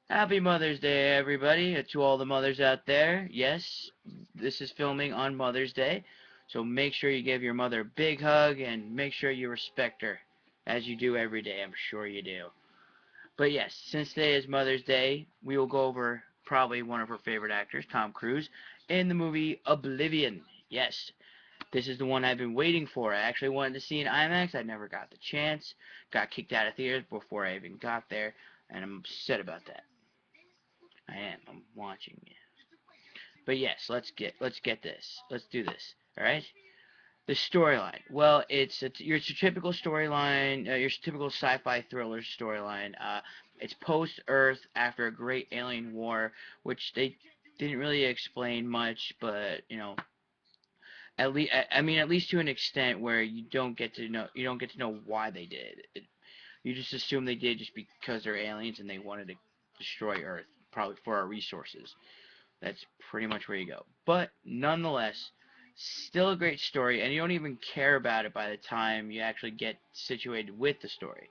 Happy Mother's Day, everybody, to all the mothers out there. Yes, this is filming on Mother's Day, so make sure you give your mother a big hug and make sure you respect her, as you do every day, I'm sure you do. But yes, since today is Mother's Day, we will go over probably one of her favorite actors, Tom Cruise, in the movie Oblivion. Yes, this is the one I've been waiting for. I actually wanted to see in IMAX. I never got the chance. Got kicked out of theaters before I even got there, and I'm upset about that. I am. I'm watching you. But yes, let's get this. Let's do this. All right. The storyline. Well, your typical storyline, your typical sci-fi thriller storyline. It's post-Earth after a great alien war, which they didn't really explain much, but at least I mean at least to an extent where you don't get to know why they did it. You just assume they did just because they're aliens and they wanted to destroy Earth, probably for our resources. That's pretty much where you go. But nonetheless, still a great story, and you don't even care about it by the time you actually get situated with the story.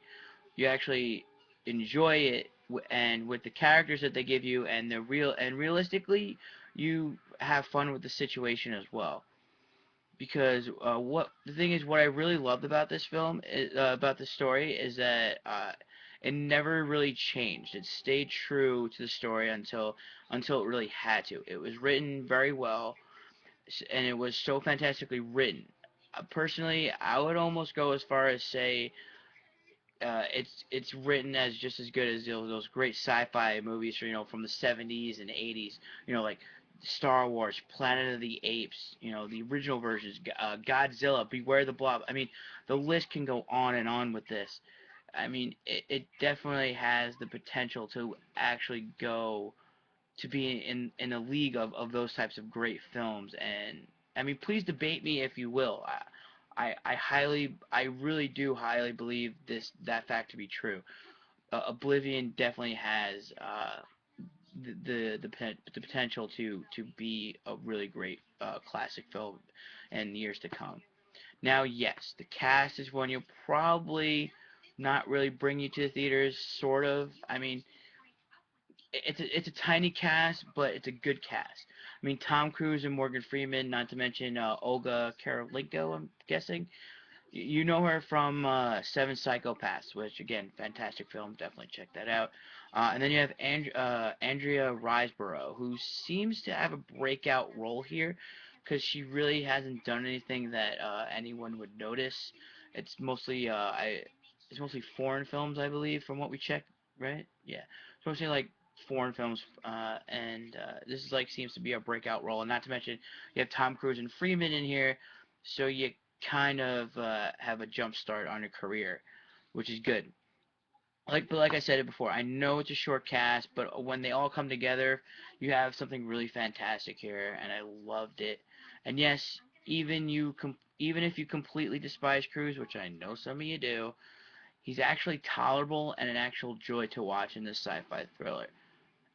You actually enjoy it, and with the characters that they give you, and realistically, you have fun with the situation as well. Because what the thing is, what I really loved about this film, about this story, is that it never really changed. It stayed true to the story until it really had to. It was written very well, and it was so fantastically written. Personally, I would almost go as far as say it's written as just as good as those great sci-fi movies, from the 70s and 80s. Like Star Wars, Planet of the Apes. The original versions, Godzilla, Beware the Blob. I mean, the list can go on and on with this. I mean, it definitely has the potential to actually go to be in a league of those types of great films. And I mean, please debate me if you will. I really do highly believe that fact to be true. Oblivion definitely has the potential to be a really great classic film in years to come. Now, yes, the cast is one you'll probably not really bring you to the theaters. Sort of. I mean, it's a tiny cast, but it's a good cast. I mean, Tom Cruise and Morgan Freeman, not to mention Olga Kurylenko, I'm guessing. You know her from Seven Psychopaths, which again, fantastic film. Definitely check that out. And then you have Andrea Riseborough, who seems to have a breakout role here, because she really hasn't done anything that anyone would notice. It's mostly it's mostly foreign films, I believe, from what we checked, right? Yeah, it's mostly like foreign films, and this is like seems to be a breakout role. And not to mention, you have Tom Cruise and Freeman in here, so you kind of have a jump start on your career, which is good. But like I said it before, I know it's a short cast, but when they all come together, you have something really fantastic here, and I loved it. And yes, even if you completely despise Cruise, which I know some of you do, he's actually tolerable and an actual joy to watch in this sci-fi thriller.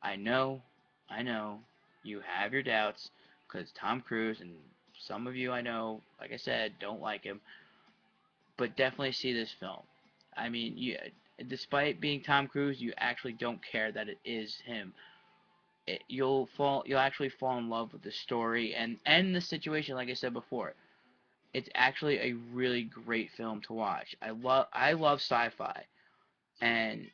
I know, I know, you have your doubts, because Tom Cruise and some of you I know, like I said, don't like him, but definitely see this film. I mean, despite being Tom Cruise, you actually don't care that it is him. You'll actually fall in love with the story and the situation. Like I said before, it's actually a really great film to watch. I love sci-fi, and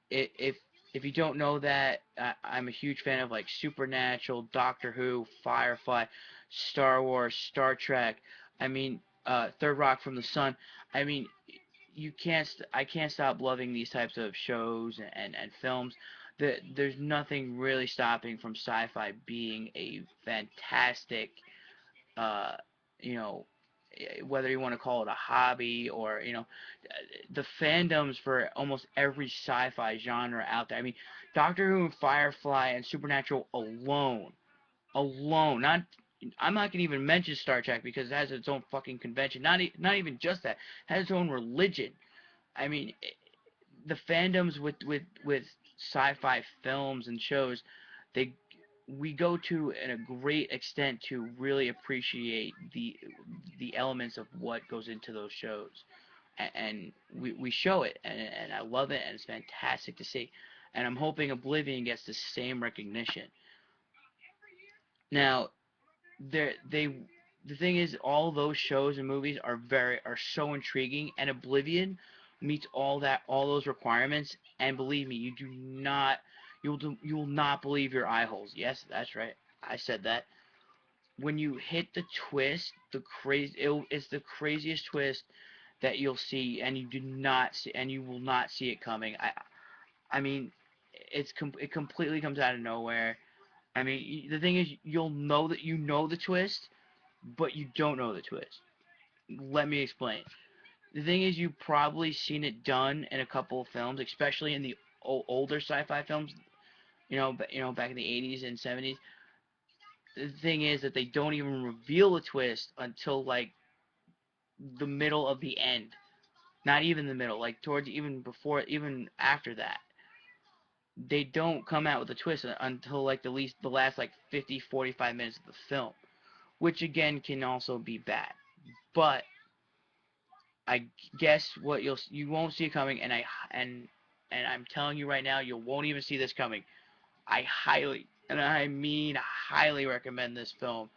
if if you don't know that, I'm a huge fan of like Supernatural, Doctor Who, Firefly, Star Wars, Star Trek. I mean, Third Rock from the Sun. I mean, I can't stop loving these types of shows and films. There's nothing really stopping from sci-fi being a fantastic, uh, you know, whether you want to call it a hobby or the fandoms for almost every sci-fi genre out there. I mean, Doctor Who and Firefly and Supernatural alone, not I'm not gonna even mention Star Trek because it has its own fucking convention. Not even just that, it has its own religion. I mean, the fandoms with sci-fi films and shows, they we go to in a great extent to really appreciate the elements of what goes into those shows, and we show it, and I love it, and it's fantastic to see. and I'm hoping Oblivion gets the same recognition. Now, they the thing is, all those shows and movies are so intriguing, and Oblivion meets all those requirements. And believe me, you will not believe your eye holes. Yes, that's right, I said that. When you hit the twist, it's the craziest twist that you'll see, and you will not see it coming. I mean, it completely comes out of nowhere. I mean, the thing is, you'll know that you know the twist, but you don't know the twist. Let me explain. The thing is, you've probably seen it done in a couple of films, especially in the older sci-fi films. Back in the 80s and 70s. The thing is that they don't even reveal the twist until like the middle of the end. Not even the middle, like towards even after that. They don't come out with a twist until like the last like 50, 45 minutes of the film, which again can also be bad. But I guess you won't see it coming, and I'm telling you right now, you won't even see this coming. I highly, and I mean highly recommend this film.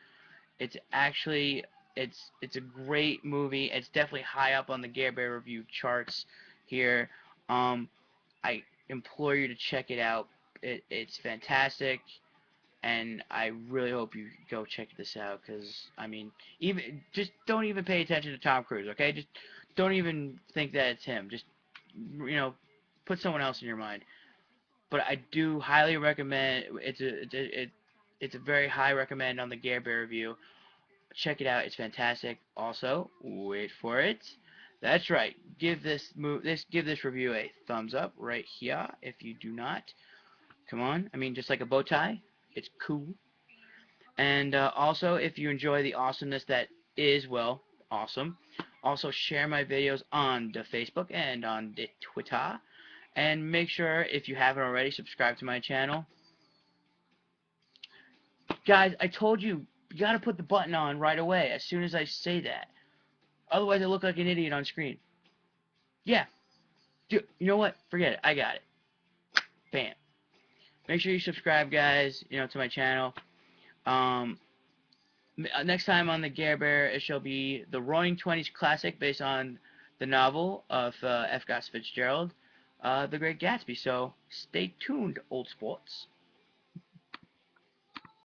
It's actually it's a great movie. It's definitely high up on the Gare Bear review charts here. Um, I implore you to check it out. It's fantastic, and I really hope you go check this out. Cause I mean, even just don't even pay attention to Tom Cruise, okay? Just don't even think that it's him. Just you know, put someone else in your mind. But I do highly recommend. It's a very high recommend on the Gare Bear review. Check it out. It's fantastic. Also, wait for it. That's right. Give this review a thumbs up right here. If you do not, come on. I mean, just like a bow tie. It's cool. And also, if you enjoy the awesomeness that is, well, awesome. Also, share my videos on the Facebook and on the Twitter. And make sure, if you haven't already, subscribe to my channel. Guys, I told you, you gotta put the button on right away as soon as I say that. Otherwise, I look like an idiot on screen. Yeah, you know what? Forget it. I got it. Bam. Make sure you subscribe, guys, to my channel. Um, Next time on the Gare Bear, it shall be the Roaring Twenties classic based on the novel of F. Scott Fitzgerald, The Great Gatsby. So stay tuned, old sports.